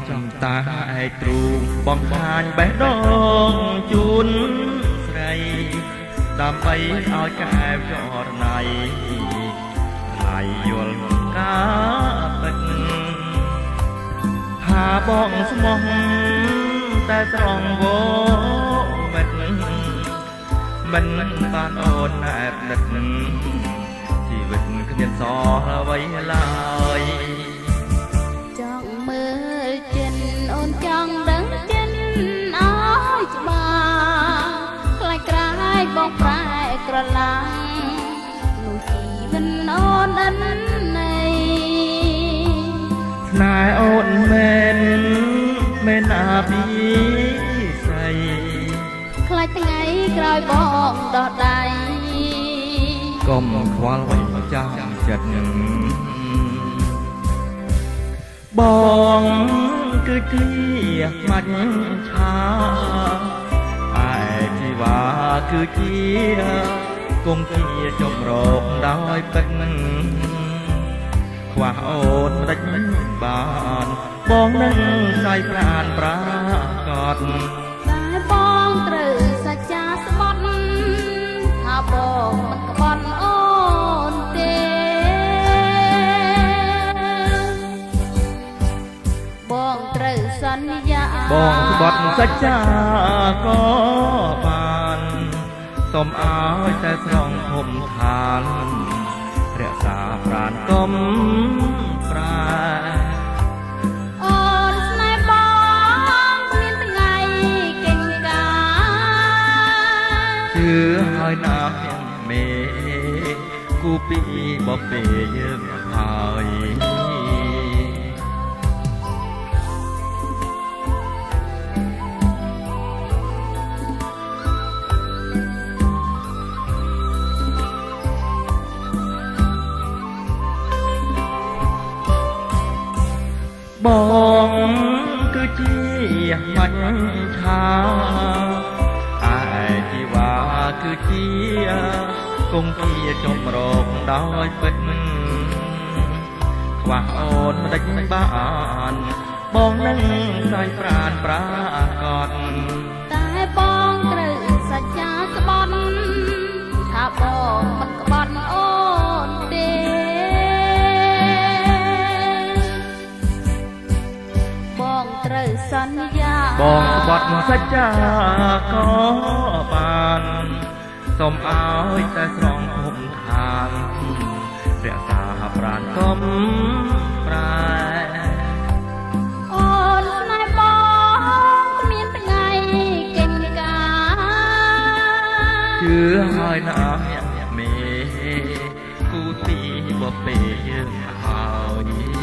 ចំតាឯទ្រូងបង្ហាញបេះដូងជូនស្រីដើម្បីឲ្យកែវចរណៃថ្លៃយល់ការពិតថាបងស្មោះតែស្រងវមិនបានអូនណែបដិតជីវិតគ្មានសល់អ្វីឡើយចង់មើលចិនអូនចង់ដឹងចិនអើយច្បាស់ខ្លាចក្រែងបងប្រែក្រឡាំងនោះជីវិតអូនអិនណៃស្នេហ៍អូនមែនអាពីស្អីខ្លាចថ្ងៃក្រោយបងដោះដៃកុំខ្វល់វិញចាំចិត្តបងគឺជាមាច់ឆាឯជីវ៉ាគឺជាគង់ជាចម្រោកដោយពេញខ្វះអូនមិនដេចបានបងនឹងស្័យប្រានប្រាកដតែបងត្រូវសច្ចាស្បត់ថាបងមិនក្បត់អូនទេបងត្រូវសន្យាបងក្បត់សច្ចាក៏បានសូមឲ្យតែស្រងភពឋានរក្សាប្រានកុំប្រែអូនស្នេហ៍បងមានថ្ងៃកិច្ចការជឿហើយណាស់មេគូពីបពេយើងហើយបងគឺជាមាច់ឆាឯជីវ៉ាគឺជាគង់ជាចម្រោកដោយពិតខ្វះអូនមិនដេចបានបងនឹងស្័យប្រានប្រាកដតែបងត្រូវសច្ចាស្បត់ថាបងមិនក្បត់អូនទេបងត្រូវសន្យាបងក្បត់សច្ចាក៏បានសូមឲ្យតែស្រងភពឋានរក្សាប្រានកុំប្រែអូនស្នេហ៍បងគ្មានថ្ងៃកិច្ចការជឿហើយណាស់មេគូទីបពេយើងហើយ